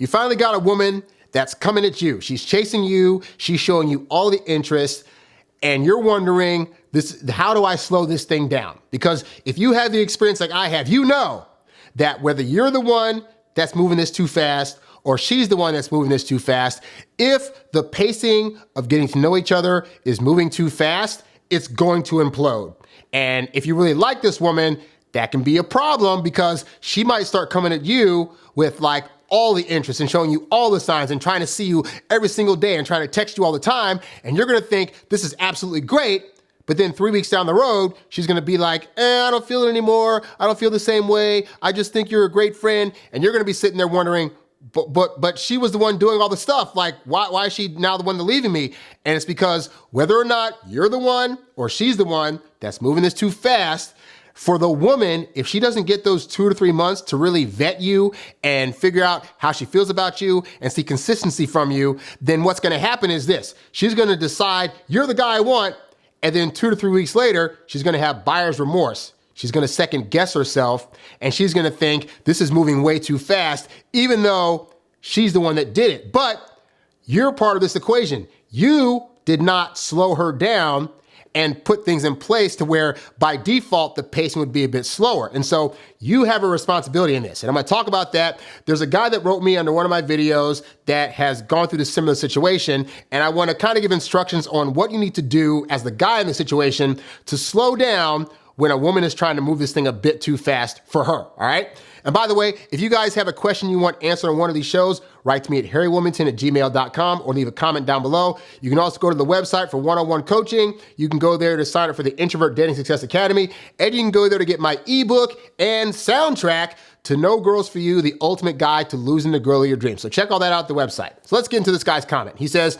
You finally got a woman that's coming at you. She's chasing you. She's showing you all the interest. And you're wondering, how do I slow this thing down? Because if you have the experience like I have, you know that whether you're the one that's moving this too fast or she's the one that's moving this too fast, if the pacing of getting to know each other is moving too fast, it's going to implode. And if you really like this woman, that can be a problem because she might start coming at you with like all the interest and showing you all the signs and trying to see you every single day and trying to text you all the time. And you're gonna think this is absolutely great. But then 3 weeks down the road, she's gonna be like, I don't feel it anymore. I don't feel the same way. I just think you're a great friend. And you're gonna be sitting there wondering, but she was the one doing all the stuff. Like, why is she now the one that's leaving me? And it's because whether or not you're the one or she's the one that's moving this too fast, for the woman, if she doesn't get those 2 to 3 months to really vet you and figure out how she feels about you and see consistency from you, then what's gonna happen is this. She's gonna decide, you're the guy I want, and then 2 to 3 weeks later, she's gonna have buyer's remorse. She's gonna second guess herself, and she's gonna think this is moving way too fast, even though she's the one that did it. But you're part of this equation. You did not slow her down and put things in place to where by default, the pacing would be a bit slower. And so you have a responsibility in this. And I'm gonna talk about that. There's a guy that wrote me under one of my videos that has gone through this similar situation. And I wanna kind of give instructions on what you need to do as the guy in the situation to slow down when a woman is trying to move this thing a bit too fast for her, all right? And by the way, if you guys have a question you want answered on one of these shows, write to me at HarryWilmington@gmail.com or leave a comment down below. You can also go to the website for one-on-one coaching. You can go there to sign up for the Introvert Dating Success Academy, and you can go there to get my ebook and soundtrack to No Girls For You, the ultimate guide to losing the girl of your dreams. So check all that out at the website. So let's get into this guy's comment. He says,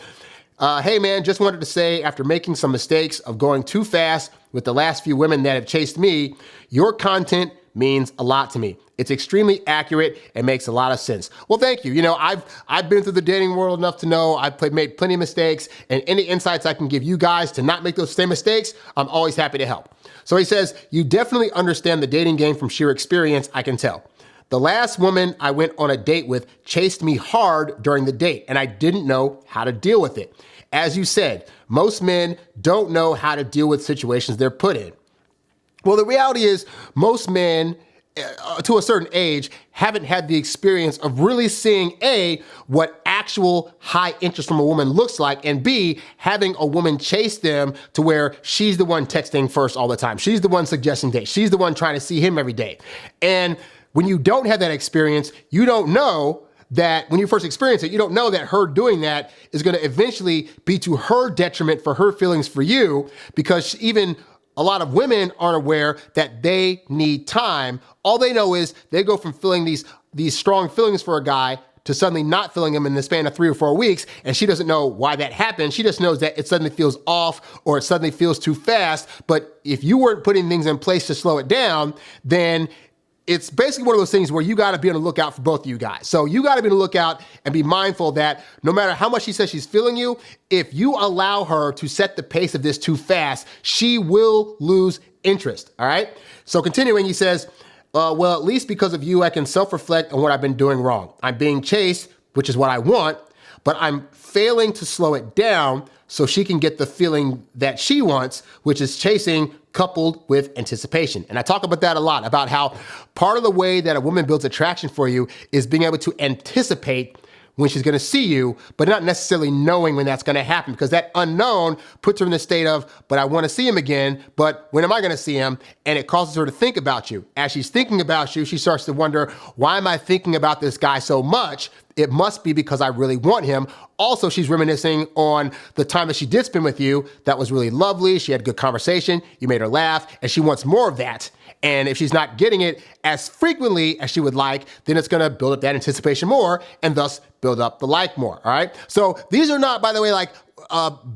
hey man, just wanted to say after making some mistakes of going too fast with the last few women that have chased me, your content means a lot to me. It's extremely accurate and makes a lot of sense. Well, thank you. You know, I've been through the dating world enough to know I've made plenty of mistakes, and any insights I can give you guys to not make those same mistakes, I'm always happy to help. So he says, you definitely understand the dating game from sheer experience, I can tell. The last woman I went on a date with chased me hard during the date, and I didn't know how to deal with it. As you said, most men don't know how to deal with situations they're put in. Well, the reality is most men to a certain age haven't had the experience of really seeing A, what actual high interest from a woman looks like, and B, having a woman chase them to where she's the one texting first all the time. She's the one suggesting dates. She's the one trying to see him every day. And when you don't have that experience, you don't know that when you first experience it, you don't know that her doing that is going to eventually be to her detriment for her feelings for you, because even a lot of women aren't aware that they need time. All they know is they go from feeling these strong feelings for a guy to suddenly not feeling him in the span of 3 or 4 weeks, and she doesn't know why that happened. She just knows that it suddenly feels off or it suddenly feels too fast. But if you weren't putting things in place to slow it down, then it's basically one of those things where you got to be on the lookout for both of you guys. So you got to be on the lookout and be mindful that no matter how much she says she's feeling you, if you allow her to set the pace of this too fast, she will lose interest, all right? So continuing, he says, well, at least because of you, I can self-reflect on what I've been doing wrong. I'm being chased, which is what I want, but I'm failing to slow it down so she can get the feeling that she wants, which is chasing coupled with anticipation. And I talk about that a lot, about how part of the way that a woman builds attraction for you is being able to anticipate when she's gonna see you, but not necessarily knowing when that's gonna happen, because that unknown puts her in the state of, but I wanna see him again, but when am I gonna see him? And it causes her to think about you. As she's thinking about you, she starts to wonder, why am I thinking about this guy so much? It must be because I really want him. Also, she's reminiscing on the time that she did spend with you. That was really lovely. She had good conversation. You made her laugh, and she wants more of that. And if she's not getting it as frequently as she would like, then it's gonna build up that anticipation more and thus build up the like more, all right? So these are not, by the way, like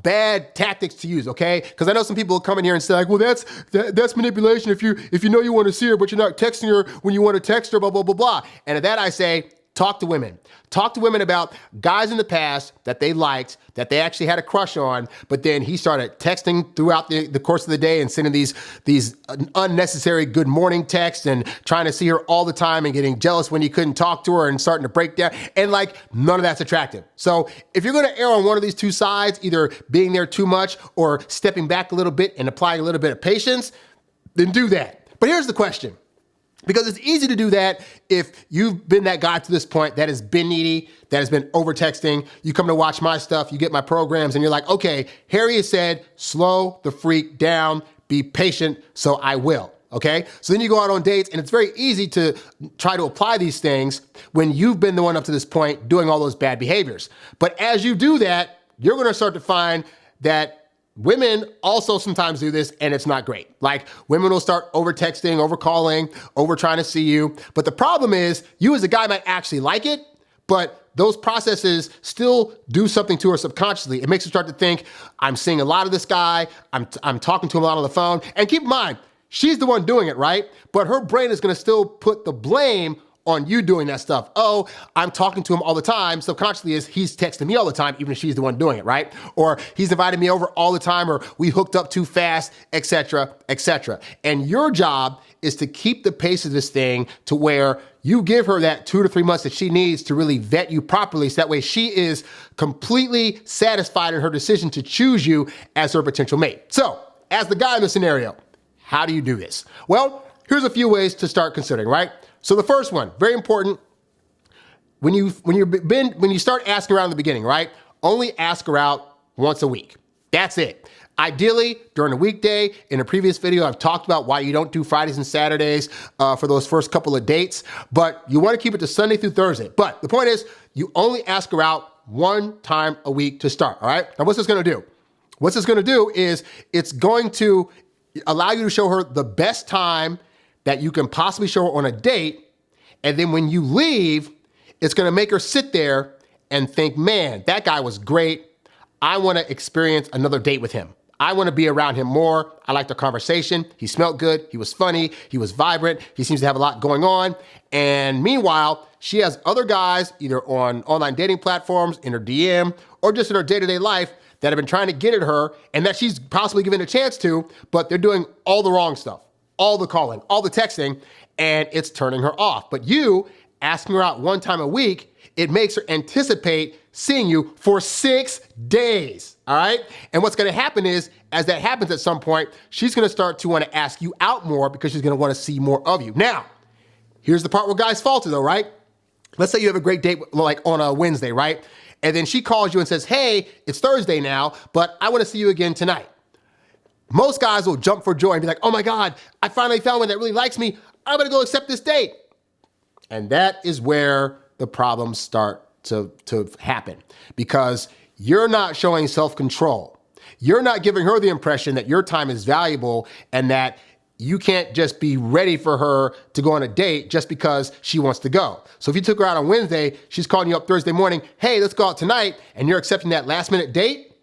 bad tactics to use, okay? Because I know some people will come in here and say like, well, that's manipulation if you know you want to see her, but you're not texting her when you want to text her, blah, blah, blah, blah. And at that I say, talk to women. Talk to women about guys in the past that they liked, that they actually had a crush on, but then he started texting throughout the course of the day and sending these unnecessary good morning texts and trying to see her all the time and getting jealous when he couldn't talk to her and starting to break down. And like, none of that's attractive. So if you're going to err on one of these two sides, either being there too much or stepping back a little bit and applying a little bit of patience, then do that. But here's the question. Because it's easy to do that if you've been that guy to this point that has been needy, that has been over texting. You come to watch my stuff, you get my programs, and you're like, okay, Harry has said, slow the freak down, be patient, so I will. Okay? So then you go out on dates, and it's very easy to try to apply these things when you've been the one up to this point doing all those bad behaviors. But as you do that, you're going to start to find that women also sometimes do this, and it's not great. Like, women will start over texting, over calling, over trying to see you. But the problem is, you as a guy might actually like it, but those processes still do something to her subconsciously. It makes her start to think, I'm seeing a lot of this guy, I'm talking to him a lot on the phone. And keep in mind, she's the one doing it, right? But her brain is gonna still put the blame on you doing that stuff. Oh, I'm talking to him all the time. Subconsciously is he's texting me all the time, even if she's the one doing it, right? Or he's invited me over all the time, or we hooked up too fast, etc., etc. And your job is to keep the pace of this thing to where you give her that 2 to 3 months that she needs to really vet you properly, so that way she is completely satisfied in her decision to choose you as her potential mate. So, as the guy in the scenario, how do you do this? Well, here's a few ways to start considering, right? So the first one, very important, when you start asking her out in the beginning, right? Only ask her out once a week. That's it. Ideally, during a weekday. In a previous video, I've talked about why you don't do Fridays and Saturdays for those first couple of dates, but you want to keep it to Sunday through Thursday. But the point is, you only ask her out one time a week to start, all right? Now, what's this going to do? What's this going to do is it's going to allow you to show her the best time that you can possibly show her on a date. And then when you leave, it's going to make her sit there and think, man, that guy was great. I want to experience another date with him. I want to be around him more. I liked the conversation. He smelled good. He was funny. He was vibrant. He seems to have a lot going on. And meanwhile, she has other guys either on online dating platforms, in her DM, or just in her day-to-day life that have been trying to get at her and that she's possibly given a chance to, but they're doing all the wrong stuff. All the calling, all the texting, and it's turning her off. But you asking her out one time a week, it makes her anticipate seeing you for 6 days, all right? And what's gonna happen is, as that happens at some point, she's gonna start to wanna ask you out more because she's gonna wanna see more of you. Now, here's the part where guys falter though, right? Let's say you have a great date like on a Wednesday, right? And then she calls you and says, hey, it's Thursday now, but I wanna see you again tonight. Most guys will jump for joy and be like, oh my God, I finally found one that really likes me. I'm gonna go accept this date. And that is where the problems start to happen, because you're not showing self-control. You're not giving her the impression that your time is valuable and that you can't just be ready for her to go on a date just because she wants to go. So if you took her out on Wednesday, she's calling you up Thursday morning, hey, let's go out tonight, and you're accepting that last minute date,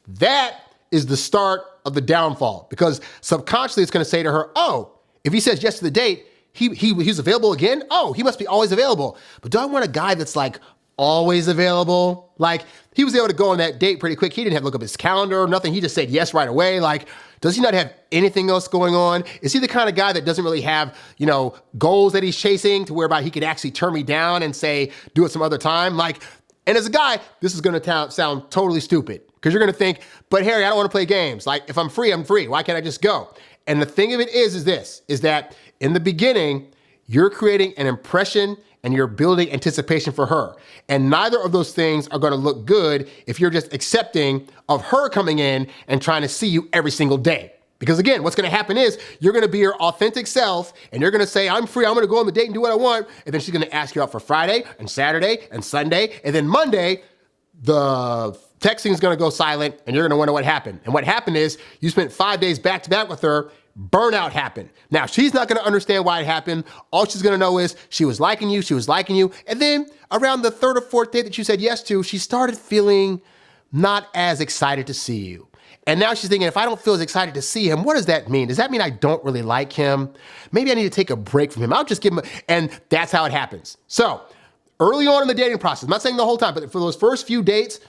that is the start of the downfall, because subconsciously it's going to say to her, oh, if he says yes to the date, he's available again? Oh, he must be always available. But do I want a guy that's like always available? Like, he was able to go on that date pretty quick. He didn't have to look up his calendar or nothing. He just said yes right away. Like, does he not have anything else going on? Is he the kind of guy that doesn't really have, goals that he's chasing to whereby he could actually turn me down and say, do it some other time? Like, and as a guy, this is going to sound totally stupid, because you're going to think, but Harry, I don't want to play games. Like, if I'm free, I'm free. Why can't I just go? And the thing of it is that in the beginning, you're creating an impression and you're building anticipation for her. And neither of those things are going to look good if you're just accepting of her coming in and trying to see you every single day. Because again, what's going to happen is you're going to be your authentic self and you're going to say, I'm free, I'm going to go on the date and do what I want. And then she's going to ask you out for Friday and Saturday and Sunday. And then Monday, the texting is going to go silent and you're going to wonder what happened. And what happened is you spent 5 days back to back with her. Burnout happened. Now, she's not going to understand why it happened. All she's going to know is she was liking you. And then around the third or fourth date that you said yes to, she started feeling not as excited to see you. And now she's thinking, if I don't feel as excited to see him, what does that mean? Does that mean I don't really like him? Maybe I need to take a break from him. I'll just give him and that's how it happens. So early on in the dating process, I'm not saying the whole time, but for those first few dates,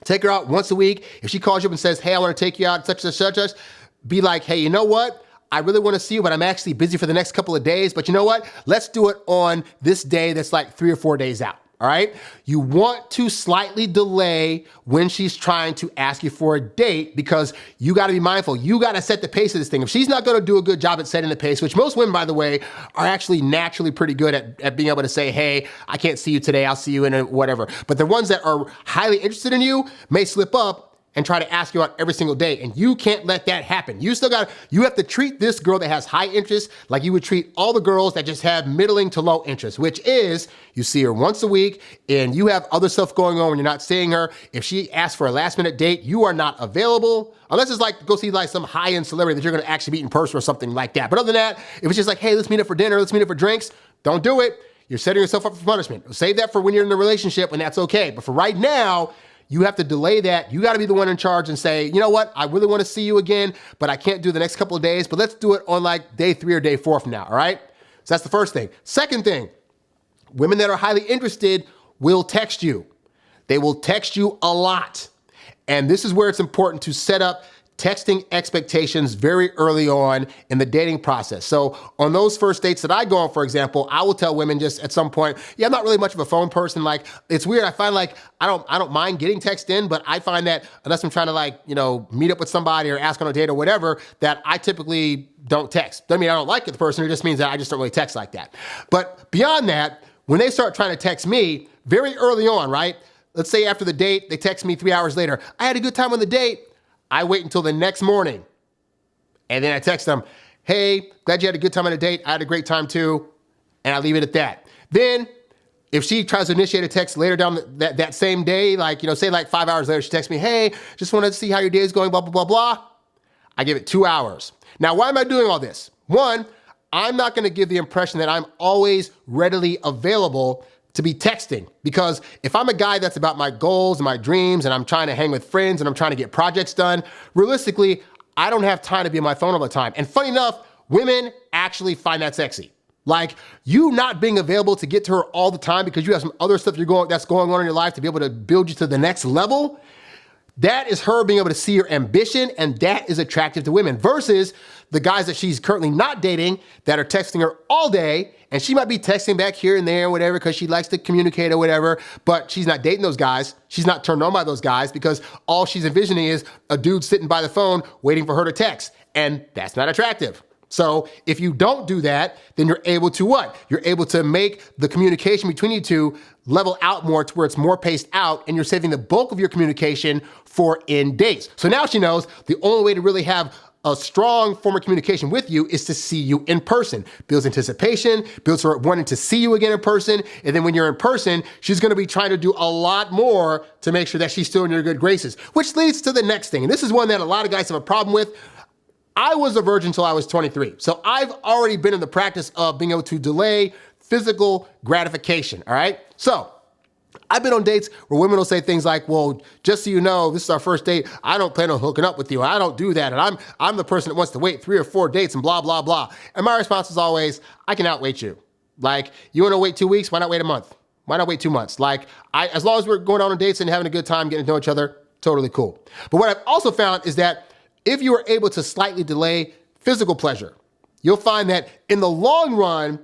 take her out once a week. If she calls you up and says, hey, I want to take you out, such and such, be like, hey, you know what? I really want to see you, but I'm actually busy for the next couple of days. But you know what? Let's do it on this day that's like 3 or 4 days out. All right. You want to slightly delay when she's trying to ask you for a date because you got to be mindful. You got to set the pace of this thing. If she's not going to do a good job at setting the pace, which most women, by the way, are actually naturally pretty good at being able to say, hey, I can't see you today. I'll see you in a whatever. But the ones that are highly interested in you may slip up and try to ask you out every single day. And you can't let that happen. You have to treat this girl that has high interest like you would treat all the girls that just have middling to low interest, which is you see her once a week and you have other stuff going on when you're not seeing her. If she asks for a last minute date, you are not available unless it's like go see like some high end celebrity that you're going to actually meet in person or something like that. But other than that, if it's just like, hey, let's meet up for dinner, let's meet up for drinks, don't do it. You're setting yourself up for punishment. Save that for when you're in a relationship and that's okay. But for right now, you have to delay that. You got to be the one in charge and say, you know what? I really want to see you again, but I can't do the next couple of days, but let's do it on like day 3 or day 4 from now. All right. So that's the first thing. Second thing, women that are highly interested will text you. They will text you a lot. And this is where it's important to set up texting expectations very early on in the dating process. So on those first dates that I go on, for example, I will tell women just at some point, yeah, I'm not really much of a phone person. Like, it's weird. I find like, I don't mind getting text in, but I find that unless I'm trying to like, meet up with somebody or ask on a date or whatever, that I typically don't text. Doesn't mean I don't like the person. It just means that I just don't really text like that. But beyond that, when they start trying to text me very early on, right? Let's say after the date, they text me 3 hours later. I had a good time on the date. I wait until the next morning and then I text them, hey, glad you had a good time on a date. I had a great time too. And I leave it at that. Then if she tries to initiate a text later down that same day, like, say like 5 hours later, she texts me, hey, just wanted to see how your day is going, blah, blah, blah, blah. I give it 2 hours. Now, why am I doing all this? One, I'm not going to give the impression that I'm always readily available to be texting, because if I'm a guy that's about my goals and my dreams and I'm trying to hang with friends and I'm trying to get projects done, realistically, I don't have time to be on my phone all the time. And funny enough, women actually find that sexy. Like, you not being available to get to her all the time because you have some other stuff that's going on in your life to be able to build you to the next level. That is her being able to see your ambition, and that is attractive to women versus the guys that she's currently not dating that are texting her all day, and she might be texting back here and there, whatever, because she likes to communicate or whatever, but she's not dating those guys. She's not turned on by those guys because all she's envisioning is a dude sitting by the phone waiting for her to text, and that's not attractive. So if you don't do that, then you're able to what? You're able to make the communication between you two level out more to where it's more paced out, and you're saving the bulk of your communication for in dates. So now she knows the only way to really have a strong form of communication with you is to see you in person. Builds anticipation, builds her wanting to see you again in person. And then when you're in person, she's going to be trying to do a lot more to make sure that she's still in your good graces, which leads to the next thing. And this is one that a lot of guys have a problem with. I was a virgin until I was 23. So I've already been in the practice of being able to delay physical gratification, all right? So I've been on dates where women will say things like, well, just so you know, this is our first date. I don't plan on hooking up with you. I don't do that. And I'm the person that wants to wait 3 or 4 dates and blah, blah, blah. And my response is always, I can outwait you. Like, you want to wait 2 weeks? Why not wait a month? Why not wait 2 months? Like, as long as we're going out on dates and having a good time, getting to know each other, totally cool. But what I've also found is that if you are able to slightly delay physical pleasure, you'll find that in the long run,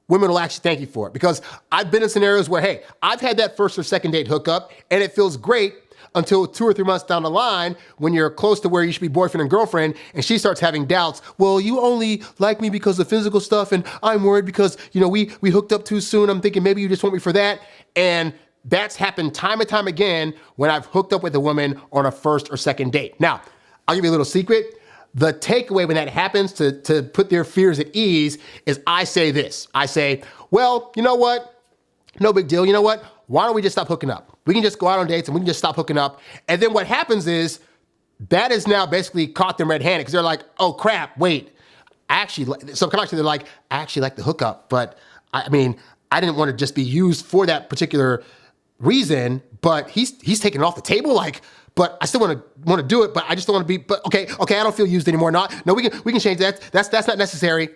women will actually thank you for it. Because I've been in scenarios where, hey, I've had that first or second date hookup and it feels great until 2 or 3 months down the line when you're close to where you should be boyfriend and girlfriend and she starts having doubts. Well, you only like me because of physical stuff and I'm worried because, we hooked up too soon. I'm thinking maybe you just want me for that. And that's happened time and time again when I've hooked up with a woman on a first or second date. Now, I'll give you a little secret. The takeaway when that happens to put their fears at ease is I say this. I say, well, you know what? No big deal. You know what? Why don't we just stop hooking up? We can just go out on dates and we can just stop hooking up. And then what happens is that is now basically caught them red-handed because they're like, oh crap, wait. Subconsciously they're like, I actually like the hookup, but I didn't want to just be used for that particular reason, but he's taking it off the table. But I still want to do it, but I just don't want to be, but okay, I don't feel used anymore. No, we can change that. That's not necessary.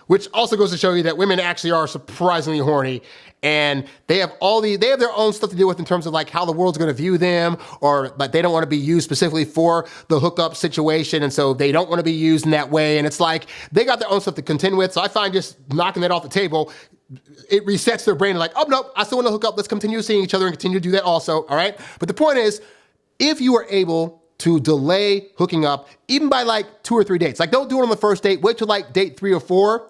which also goes to show you that women actually are surprisingly horny, and they have their own stuff to deal with in terms of like how the world's going to view them, but they don't want to be used specifically for the hookup situation, and so they don't want to be used in that way. And it's like they got their own stuff to contend with. So I find just knocking that off the table, it resets their brain like, oh no, I still want to hook up. Let's continue seeing each other and continue to do that also. All right. But the point is, if you are able to delay hooking up, even by like 2 or 3 dates, like don't do it on the first date, wait till like date 3 or 4.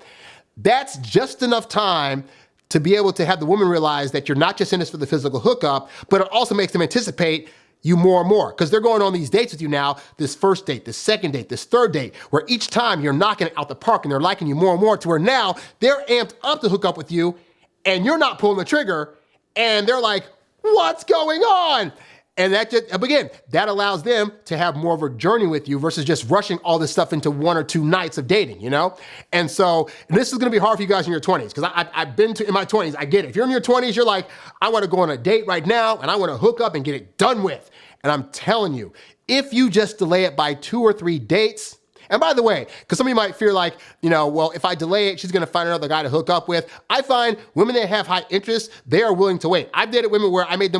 That's just enough time to be able to have the woman realize that you're not just in this for the physical hookup, but it also makes them anticipate you more and more, because they're going on these dates with you now, this first date, this second date, this third date, where each time you're knocking it out the park and they're liking you more and more, to where now they're amped up to hook up with you and you're not pulling the trigger, and they're like, what's going on? And that just, again, that allows them to have more of a journey with you versus just rushing all this stuff into 1 or 2 nights of dating, you know? And so this is gonna be hard for you guys in your 20s, because I've been in my 20s, I get it. If you're in your 20s, you're like, I wanna go on a date right now and I wanna hook up and get it done with. And I'm telling you, if you just delay it by 2 or 3 dates, and by the way, because some of you might fear like, well, if I delay it, she's gonna find another guy to hook up with. I find women that have high interest, they are willing to wait. I've dated women where I made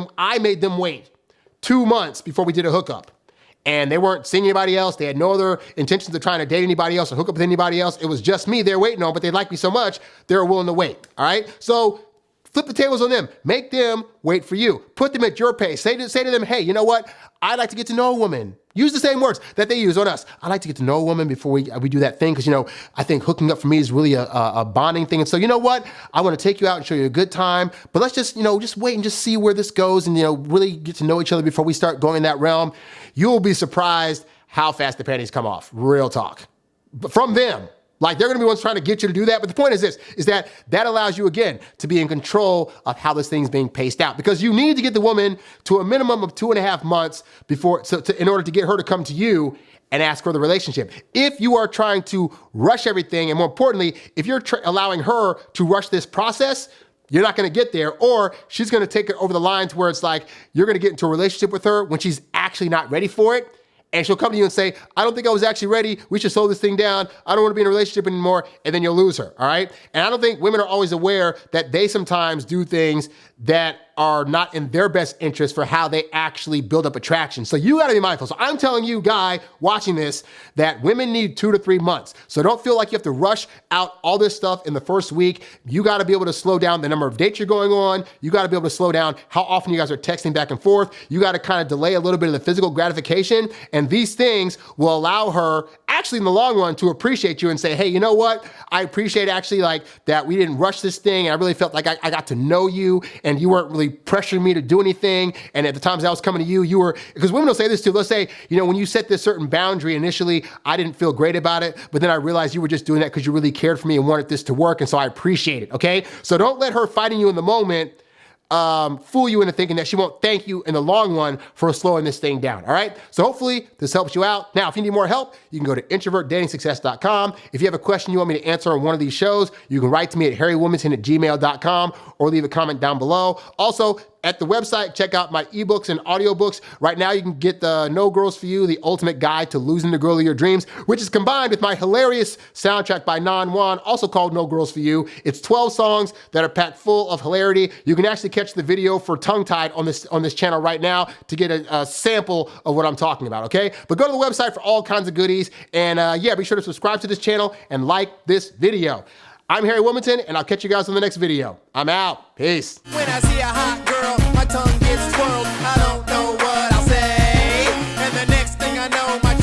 them wait 2 months before we did a hookup. And they weren't seeing anybody else. They had no other intentions of trying to date anybody else or hook up with anybody else. It was just me they're waiting on, but they like me so much, they're willing to wait, all right? So flip the tables on them. Make them wait for you. Put them at your pace. Say to them, hey, you know what? I'd like to get to know a woman. Use the same words that they use on us. I like to get to know a woman before we do that thing, because, I think hooking up for me is really a bonding thing. And so, you know what? I want to take you out and show you a good time, but let's just, just wait and just see where this goes and, really get to know each other before we start going in that realm. You'll be surprised how fast the panties come off. Real talk. But from them. Like, they're gonna be ones trying to get you to do that. But the point is this, is that allows you, again, to be in control of how this thing's being paced out. Because you need to get the woman to a minimum of 2.5 months in order to get her to come to you and ask for the relationship. If you are trying to rush everything, and more importantly, if you're allowing her to rush this process, you're not gonna get there, or she's gonna take it over the line to where it's like, you're gonna get into a relationship with her when she's actually not ready for it. And she'll come to you and say, I don't think I was actually ready. We should slow this thing down. I don't want to be in a relationship anymore. And then you'll lose her, all right? And I don't think women are always aware that they sometimes do things that are not in their best interest for how they actually build up attraction. So you gotta be mindful. So I'm telling you, guy, watching this, that women need 2 to 3 months. So don't feel like you have to rush out all this stuff in the first week. You gotta be able to slow down the number of dates you're going on. You gotta be able to slow down how often you guys are texting back and forth. You gotta kind of delay a little bit of the physical gratification. And these things will allow her, actually in the long run, to appreciate you and say, hey, you know what? I appreciate actually like that we didn't rush this thing. And I really felt like I got to know you, and you weren't really pressuring me to do anything. And at the times I was coming to you were, because women will say this too, they'll say, when you set this certain boundary initially, I didn't feel great about it, but then I realized you were just doing that because you really cared for me and wanted this to work, and so I appreciate it, okay? So don't let her fighting you in the moment fool you into thinking that she won't thank you in the long run for slowing this thing down, all right? So hopefully this helps you out. Now, if you need more help, you can go to introvertdatingsuccess.com. If you have a question you want me to answer on one of these shows, you can write to me at HarryWilmington@gmail.com or leave a comment down below. Also, at the website, check out my eBooks and audiobooks. Right now, you can get the No Girls For You, the ultimate guide to losing the girl of your dreams, which is combined with my hilarious soundtrack by Nan Wan, also called No Girls For You. It's 12 songs that are packed full of hilarity. You can actually catch the video for Tongue Tied on this channel right now to get a sample of what I'm talking about, okay? But go to the website for all kinds of goodies. And yeah, be sure to subscribe to this channel and like this video. I'm Harry Wilmington, and I'll catch you guys on the next video. I'm out. Peace. When I see a hot girl, my tongue gets twirled. I don't know what I'll say. And the next thing I know, my